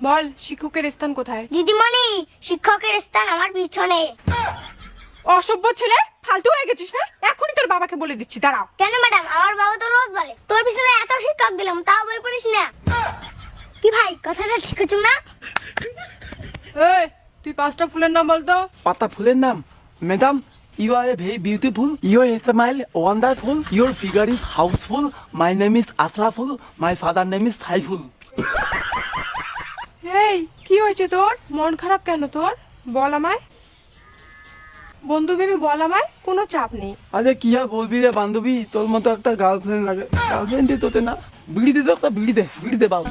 বল, শিক্ষকের স্থান কোথায়? দিদিমণি, শিক্ষকের স্থান আমার পিছনে। অসভ্য ছেলে, ফালতু হয়ে গেছিস না? এখনই তোর বাবাকে বলে দিচ্ছি, দাঁড়াও। কেন ম্যাডাম? আমার বাবা তো রোজ বলে তোর পিছনে এত শিক্ষক দিলাম তাও বই পড়িস না। কি ভাই, কথাটা ঠিক হচ্ছে না? এই, তুই 5টা ফুলের নাম বলতো। পাতা ফুলের নাম? Madam, you are a very beautiful, your smile wonderful, your figure is houseful, my name is Asraful, my father name is Saiful. এই, কি হয়েছে তোর? মন খারাপ কেন তোর? বল আমায়। বন্ধু ভেবে বল আমায়, কোনো চাপ নেই। আরে কি আর বলবি রে বান্ধবী, তোর মতো একটা গার্লফ্রেন্ড লাগে। গার্লফ্রেন্ড তোতে না, বিড়ি দে তো, একটা বিড়ি দে বাবু।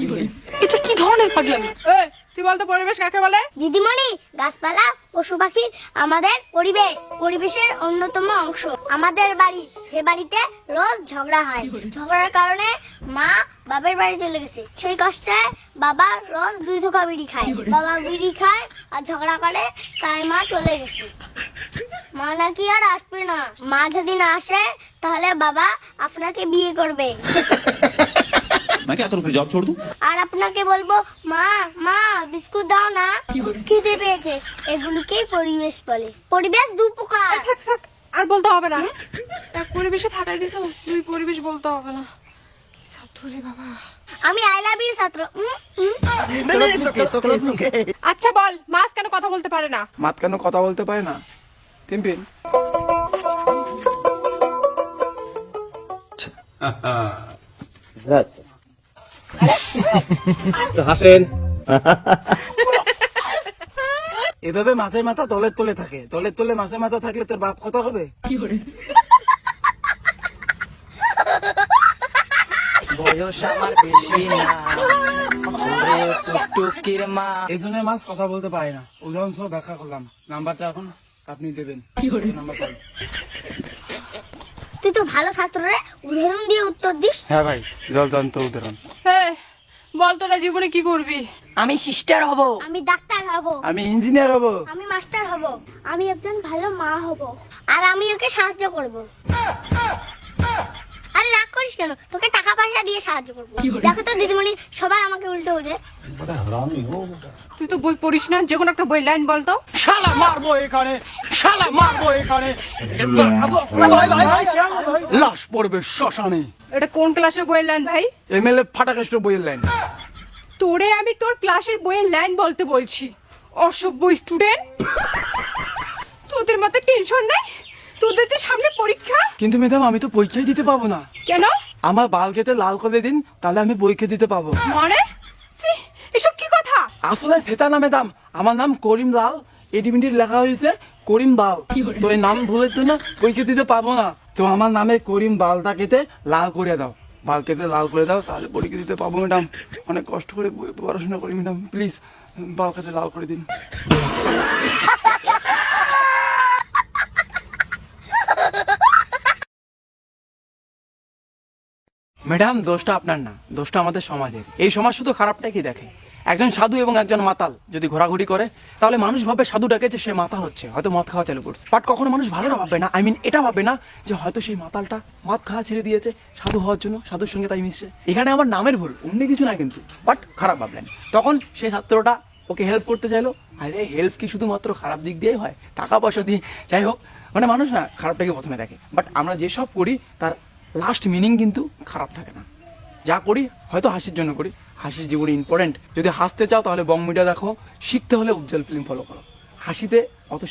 এটা কি ধরনের পাগলামি? এই, তুই বলতো পরিবেশ কাকে বলে? দিদিমণি, গাছপালা পশু পাখি আমাদের পরিবেশ, পরিবেশের অন্যতম অংশ। আমাদের বাড়ি, সে বাড়িতে রোজ ঝগড়া হয়। ঝগড়ার কারণে মা বাবার বাড়ি চলে গেছে। সেই কষ্টে বাবা রোজ 2 ধোঁকা বিড়ি খায়। বাবা বিড়ি খায় আর ঝগড়া করে, তাই মা চলে গেছে। মা নাকি আর আসবে না। মা যদি না আসে তাহলে বাবা আপনাকে বিয়ে করবে। मैं क्या करूं, फिर जॉब छोड़ दूं? আর আপনাকে বলবো, মা মা বিস্কুট দাও না, খিদে পেয়েছে। এগুলোকেই পরিবেশ বলে। পরিবেশ 2 প্রকার। আর বলতে হবে না, এক পরিবেশে ফাটাই দিছো, 2 পরিবেশ বলতে হবে না। কি ছাত্র রে বাবা। আমি আই লাভ ইউ ছাত্র। আচ্ছা বল, মাছ কেন কথা বলতে পারে না? মাত কেন কথা বলতে পারে না? টিম্পিন, এভাবে মাছের মাথা তলের তলে থাকে। তলের তলে মাছের মাথা থাকলে তোর বাপ কত হবে? বয়স আমার বেশি না, টুকটুকির মা। এই জন্য মাছ কথা বলতে পারে না। উদাহরণসহ ব্যাখ্যা করলাম। নাম্বারটা এখন আপনি দেবেন। নাম্বার পাই। তুই তো ভালো ছাত্র রে, উদাহরণ দিয়ে উত্তর দিস। হ্যাঁ ভাই, জলদান্ত উদাহরণ। এই, বল তোরা জীবনে কি করবি? আমি সিস্টার হব, আমি ডাক্তার হব, আমি ইঞ্জিনিয়ার হব, আমি মাস্টার হব, আমি একজন ভালো মা হব, আর আমি ওকে সাহায্য করব। আরে রাগ করিস কেন? তোকে টাকা পয়সা দিয়ে সাহায্য করবো। দেখো তো দিদিমণি, সবাই আমাকে উল্টো বোঝে। তুই তো বই পড়িস না, যে কোনো একটা বই লাইন বলতো। শালা মারবো এখানে, শালা মারবো এখানে, লাশ পড়বে শ্মশানে। এটা কোন ক্লাসের বইয়ের লাইন ভাই? এমএলএ ফাটাকেষ্ট বইয়ের লাইন। তোরে আমি তোর ক্লাসের বইয়ের লাইন বলতে বলছি, অসভ্য স্টুডেন্ট। তোদের মাথায় টেনশন নাই? তোদের যে সামনে পরীক্ষা। কিন্তু ম্যাডাম, আমি তো পরীক্ষাই দিতে পাবো না। কেন? আমার বাল কেটে লাল করে দিন, তাহলে আমি পরীক্ষা দিতে পাবো। মানে এসব কি কথা? আসলে সেটা না ম্যাডাম, আমার নাম করিম লাল, এডিমিটির লেখা হয়েছে করিম বাল। তো এই নাম ভুলের জন্য পরীক্ষা দিতে পারবো না। তো আমার নামে করিম বালটা কেটে লাল করে দাও, বাল কেটে লাল করে দাও, তাহলে পরীক্ষা দিতে পাবো ম্যাডাম। অনেক কষ্ট করে পড়াশোনা করি ম্যাডাম, প্লিজ বাল কেটে লাল করে দিন। ম্যাডাম, দোষটা আপনার না, দোষটা আমাদের সমাজের। এই সমাজ শুধু খারাপটাই কি দেখে। একজন সাধু এবং একজন মাতাল যদি ঘোরাঘুরি করে, তাহলে মানুষ ভাবে সাধুটাকে যে সে মাতাল হচ্ছে, হয়তো মদ খাওয়া চালু করছে। বাট কখনো মানুষ ভালোটা ভাববে না, এটা ভাববে না যে হয়তো সেই মাতালটা মদ খাওয়া ছেড়ে দিয়েছে সাধু হওয়ার জন্য, সাধুর সঙ্গে তাই মিশছে। এখানে আমার নামের ভুল, অন্য কিছু না কিন্তু, বাট খারাপ ভাবলেন। তখন সেই ছাত্রটা ওকে হেল্প করতে চাইলো। আরে হেল্প কি শুধুমাত্র খারাপ দিক দিয়েই হয়? টাকা পয়সা দিয়ে, যাই হোক, মানে মানুষ না খারাপটাকে প্রথমে দেখে। বাট আমরা যেসব করি তার লাস্ট মিনিং কিন্তু খারাপ থাকে না। যা করি হয়তো হাসির জন্য করি, হাসির জীবনে ইম্পর্টেন্ট। যদি হাসতে চাও তাহলে বং মিডিয়া দেখো, শিখতে হলে উজ্জ্বল ফিল্ম ফলো করো। হাসিতে অত